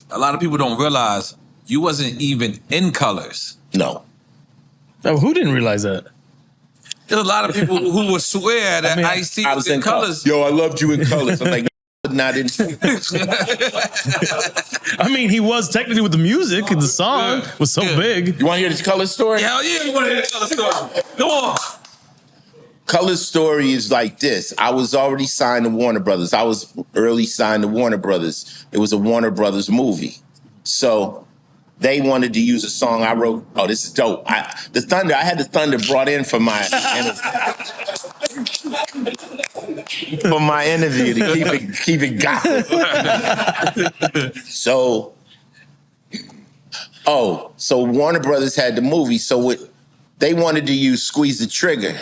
a lot of people don't realize you wasn't even in Colors. No. Oh, who didn't realize that? There's a lot of people who would swear that Ice-T was in Colors. Yo, I loved you in Colors. I'm like, not in. I mean, he was technically with the music and the song was so big. You want to hear the Colors story? Hell yeah, you want to hear the Colors story. Come on. Colors story is like this. I was already signed to Warner Brothers. I was early signed to Warner Brothers. It was a Warner Brothers movie. So they wanted to use a song I wrote. Oh, this is dope. I had the Thunder brought in for my interview to keep it gospel. So Warner Brothers had the movie. So they wanted to use Squeeze the Trigger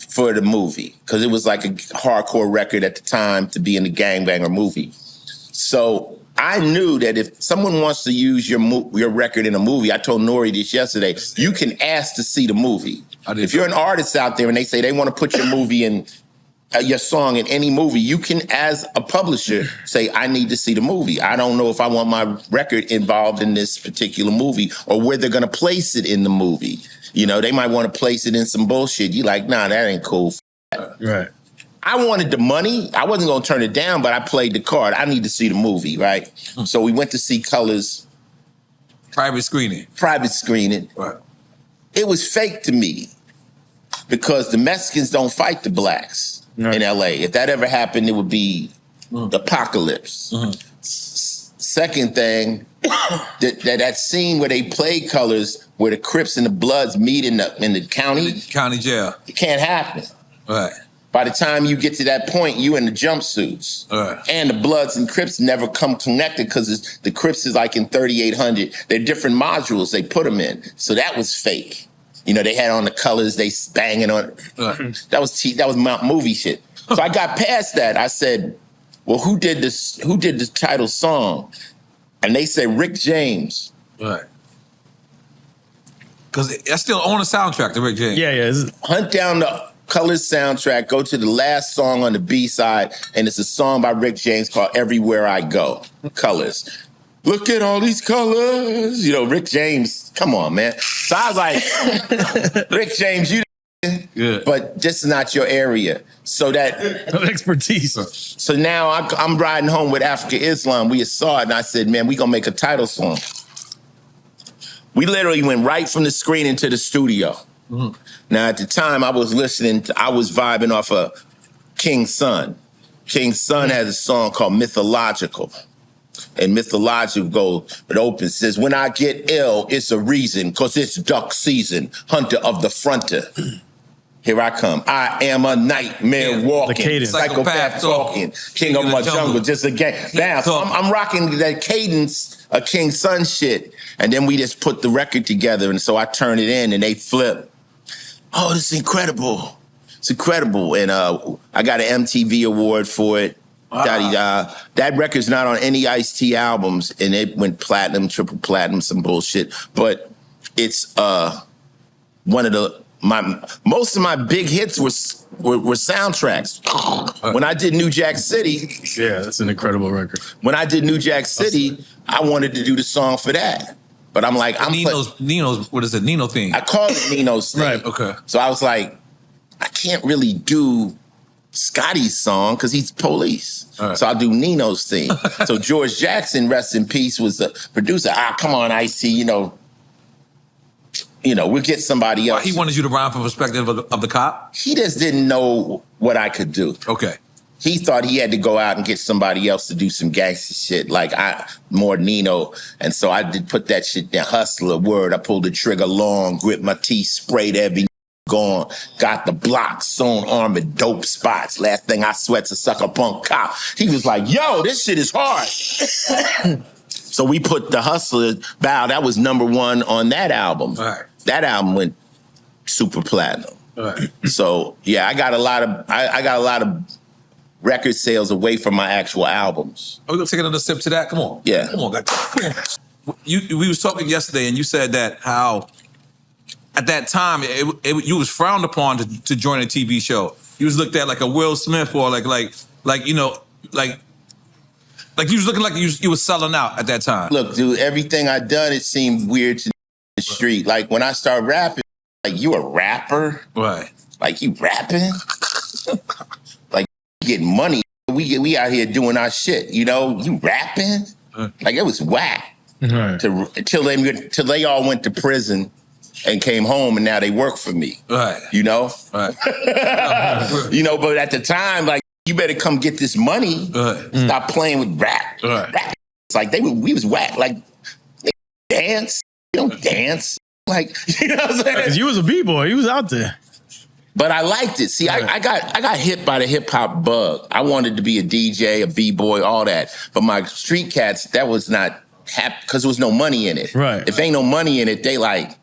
for the movie because it was like a hardcore record at the time to be in the gangbanger movie. So I knew that if someone wants to use your record in a movie, I told Nori this yesterday, you can ask to see the movie. If you're an artist out there and they say they want to put your movie in, your song in any movie, you can, as a publisher, say, I need to see the movie. I don't know if I want my record involved in this particular movie or where they're going to place it in the movie. You know, they might want to place it in some bullshit. You like, nah, that ain't cool. Right. I wanted the money. I wasn't going to turn it down, but I played the card. I need to see the movie, right? So we went to see Colors. Private screening. Right. It was fake to me because the Mexicans don't fight the blacks in L.A. If that ever happened, it would be the apocalypse. Second thing, that scene where they play Colors, where the Crips and the Bloods meet in the county jail. It can't happen. Right. By the time you get to that point, you in the jumpsuits. Right. And the Bloods and Crips never come connected because the Crips is like in 3800. They're different modules they put them in. So that was fake. You know, they had on the colors, they banging on it. Right. That was movie shit. So I got past that. I said, well, who did this? Who did the title song? And they said Rick James. Right. Because that's still on the soundtrack, the Rick James. Yeah. Hunt down the Colors soundtrack, go to the last song on the B-side, and it's a song by Rick James called Everywhere I Go. Colors. Look at all these colors. You know, Rick James, come on, man. So I was like, Rick James, you but this is not your area. So that expertise. So now I'm riding home with Africa Islam. We saw it, and I said, man, we gonna make a title song. We literally went right from the screen into the studio. Mm-hmm. Now, at the time, I was vibing off of King's Son. King's Son has a song called Mythological. And Mythological, it opens, says, when I get ill, it's a reason, because it's duck season, hunter of the frontier. Here I come. I am a nightmare walking, psychopath talking, king of my jungle, just a gang. Now, so I'm rocking that cadence of King's Son shit. And then we just put the record together. And so I turn it in and they flip. Oh, this is incredible. It's incredible. And I got an MTV award for it. Wow. That record's not on any Ice-T albums, and it went platinum, triple platinum, some bullshit. But it's one of most of my big hits were soundtracks. When I did New Jack City. Yeah, that's an incredible record. When I did New Jack City, I wanted to do the song for that. But I'm like, Nino's, what is it, Nino theme? I called it Nino's theme. Right, okay. So I was like, I can't really do Scotty's song because he's police. Right. So I'll do Nino's theme. So George Jackson, rest in peace, was the producer. Come on, Ice-T, you know, we'll get somebody else. He wanted you to rhyme from the perspective of the cop? He just didn't know what I could do. Okay. He thought he had to go out and get somebody else to do some gangster shit, like more Nino. And so I did put that shit down. Hustler, word. I pulled the trigger long, gripped my teeth, sprayed every gone. Got the block, sewn arm at dope spots. Last thing I sweat's a sucker punk cop. He was like, yo, this shit is hard. So we put the Hustler, that was #1 on that album. All right. That album went super platinum. All right. So yeah, I got a lot of record sales away from my actual albums. Are we gonna take another sip to that? Come on. Yeah. Come on, guys. Come on. We was talking yesterday, and you said that how at that time you was frowned upon to join a TV show. You was looked at like a Will Smith or like Like you was looking like you was selling out at that time. Look, dude, everything I done, it seemed weird to the street. Like when I started rapping, like you a rapper? Right. Like you rapping? Like getting money. We out here doing our shit, you know? You rapping? Like it was whack. Right. Till they all went to prison and came home, and now they work for me. Right. You know? Right. You know, but at the time, like, you better come get this money. Stop playing with rap. Rap. It's like we was whack. Like, they dance. You don't dance. Like, you know what I'm saying? Because you was a B-boy. You was out there. But I liked it. See, I got hit by the hip hop bug. I wanted to be a DJ, a B-boy, all that. But my street cats, that was not happy because there was no money in it. Right. If ain't no money in it, they like,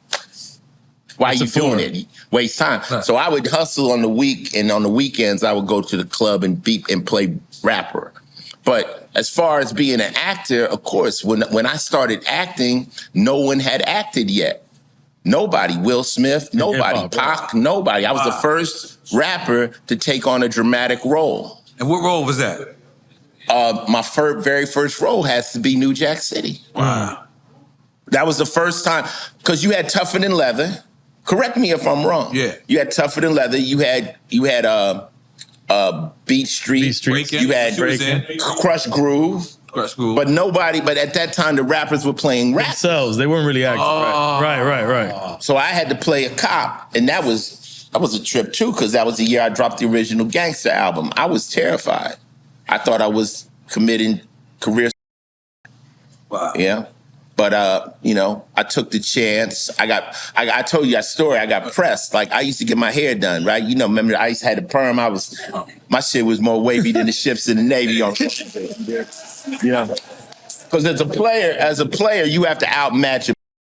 why are you doing it? Waste time. Right. So I would hustle on the week, and on the weekends I would go to the club and play rapper. But as far as being an actor, of course, when I started acting, no one had acted yet. Nobody. Will Smith, nobody. Pac, nobody. I was the first rapper to take on a dramatic role. And what role was that? My very first role has to be New Jack City. Wow. That was the first time, because you had Tougher Than Leather. Correct me if I'm wrong. Yeah. You had Tougher Than Leather. You had Beat Street. Breaking. You had Crush Groove. But at that time, the rappers were playing rap. Themselves. They weren't really acting. Right. So I had to play a cop, and that was a trip too, because that was the year I dropped the original Gangster album. I was terrified. I thought I was committing career. Wow. Yeah. But you know, I took the chance. I told you that story. I got pressed. Like I used to get my hair done, right? You know, remember I used to have the perm. My shit was more wavy than the ships in the Navy. Yeah. Because as a player, you have to outmatch.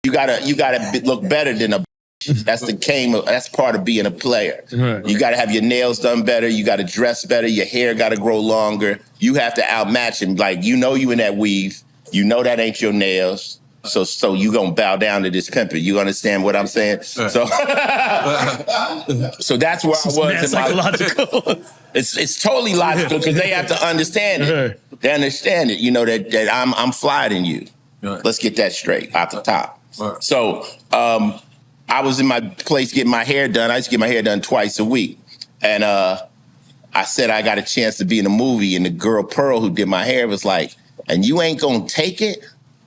You gotta look better than a. That's part of being a player. Right. You gotta have your nails done better. You gotta dress better. Your hair gotta grow longer. You have to outmatch him. Like you in that weave. You know that ain't your nails, so you gonna bow down to this pimpin'. You understand what I'm saying? Right. So that's where I was. Psychological. It's totally logical because they have to understand it. Right. They understand it. You know that I'm flyer than you. Right. Let's get that straight out the top. Right. So I was in my place getting my hair done. I used to get my hair done twice a week, and I said I got a chance to be in a movie, and the girl Pearl who did my hair was like, and you ain't gonna take it?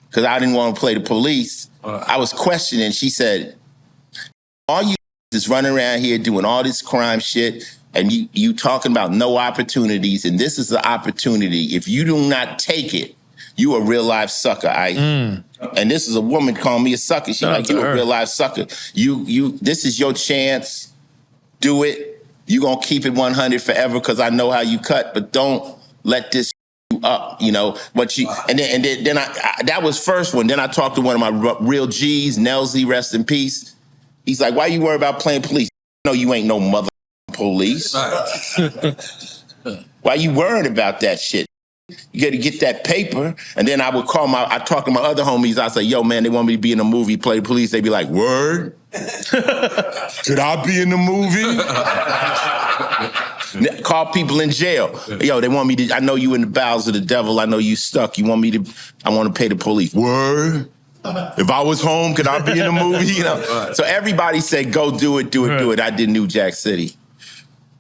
Because I didn't want to play the police. I was questioning. She said, all you is running around here doing all this crime shit, and you talking about no opportunities, and this is the opportunity. If you do not take it, you a real life sucker. And this is a woman calling me a sucker. She's like, you a real life sucker. This is your chance. Do it. You gonna keep it 100 forever because I know how you cut, but don't let this up, you know. But and then I that was first one. Then I talked to one of my real G's, Nelsie, rest in peace. He's like, why you worry about playing police? No, you ain't no mother police. Why you worried about that shit? You got to get that paper. And then I would I talk to my other homies. I say, yo, man, they want me to be in a movie, play the police. They be like, word? Could I be in the movie? Call people in jail. Yo, they want me to, I know you in the bowels of the devil. I know you stuck. I want to pay the police. Word? If I was home, could I be in the movie? You know? Right. So everybody said, go do it, do it, do it. I did New Jack City,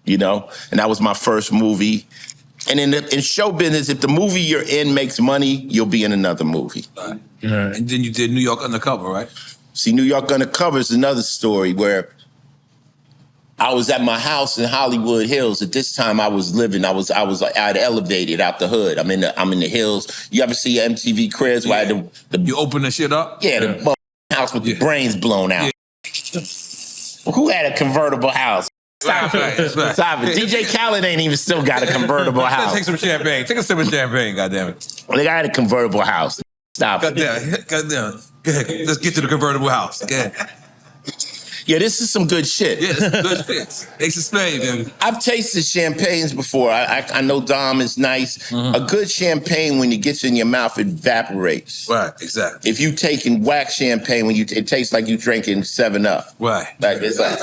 you know? And that was my first movie. And in show business, if the movie you're in makes money, you'll be in another movie. Right. Right. And then you did New York Undercover, right? See, New York Undercover is another story where I was at my house in Hollywood Hills. At this time, I I'd elevated out the hood. I'm in the hills. You ever see MTV Cribs? Yeah. Where you open the shit up? Yeah, the house with the brains blown out. Yeah. Who had a convertible house? Stop it. Stop it. DJ Khaled ain't even still got a convertible house. Take some champagne. Take a sip of champagne, goddammit. They got a convertible house. Stop it. Goddamn. Go ahead. Let's get to the convertible house. Go ahead. Yeah, this is some good shit. Yeah, this is good shit. Ace of Spades, baby. I've tasted champagnes before. I know Dom is nice. A good champagne, when it gets in your mouth, it evaporates. Right, exactly. If you taking whack champagne, it tastes like you drinking 7-Up. Right. Like it's like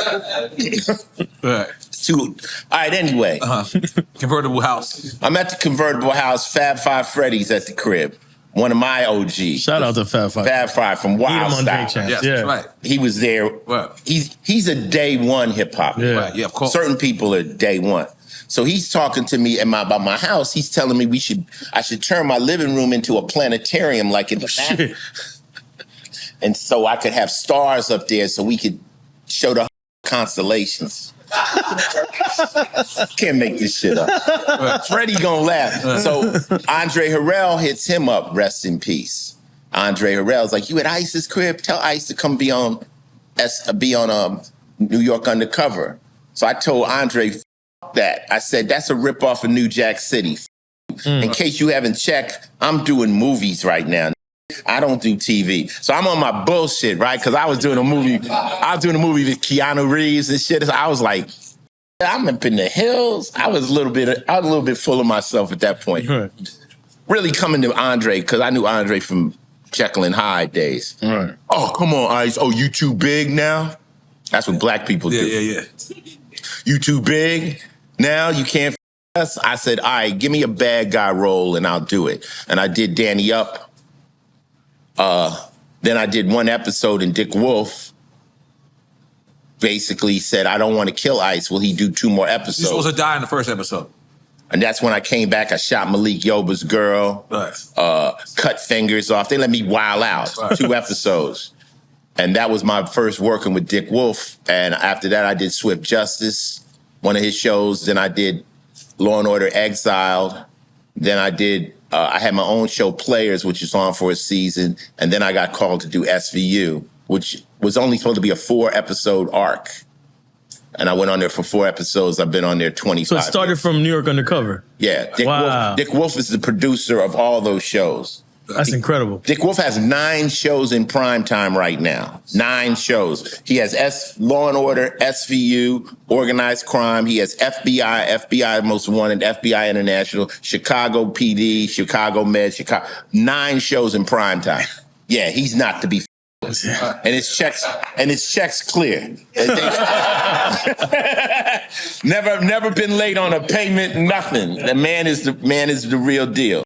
Right. all right, anyway. Convertible house. I'm at the convertible house, Fab Five Freddy's at the crib. One of my OGs. Shout out to Fab Five. Fab Five from Eat 'em Wild on Drink Style. Champs. Yes, Yeah. right. He was there. Right. He's a day one hip hop. Yeah. Right, yeah, of course. Certain people are day one. So he's talking to me about my house. He's telling me I should turn my living room into a planetarium like in the back. Shit. And so I could have stars up there so we could show the constellations. Can't make this shit up. Freddie gonna laugh. So Andre Harrell hits him up, rest in peace. Andre Harrell's like, you at Ice's crib? Tell Ice to come be on New York Undercover. So I told Andre, F that. I said, that's a ripoff of New Jack City. In case you haven't checked, I'm doing movies right now. I don't do TV. So I'm on my bullshit, right? Because I was doing a movie with Keanu Reeves and shit. I was like, I'm up in the hills. I was a little bit full of myself at that point. Right. Really coming to Andre, because I knew Andre from Jekyll and Hyde days. Right. Oh, come on, Ice. Oh, you too big now? That's what black people do. Yeah. You too big now? You can't f us? I said, all right, give me a bad guy role and I'll do it. And I did Danny Up. Then I did one episode and Dick Wolf basically said, I don't want to kill Ice. Will he do 2 more You're episodes? supposed to die in the first episode. And that's when I came back. I shot Malik Yoba's girl, Right. cut fingers off. They let me wild out. Right. 2 episodes. And that was my first working with Dick Wolf. And after that, I did Swift Justice, one of his shows. Then I did Law and Order Exiled. Then I did, I had my own show, Players, which is on for a season. And then I got called to do SVU, which was only supposed to be a 4-episode arc. And I went on there for 4 episodes. I've been on there 25 So it started years. from New York Undercover. Yeah. Wow. Dick Wolf is the producer of all those shows. That's incredible. Dick Wolf has 9 shows in prime time right now. 9 shows. He has Law and Order, SVU, Organized Crime. He has FBI Most Wanted, FBI International, Chicago PD, Chicago Med, Chicago. 9 shows in prime time. Yeah, he's not to be. And his checks clear. Never been late on a payment. Nothing. The man is the real deal.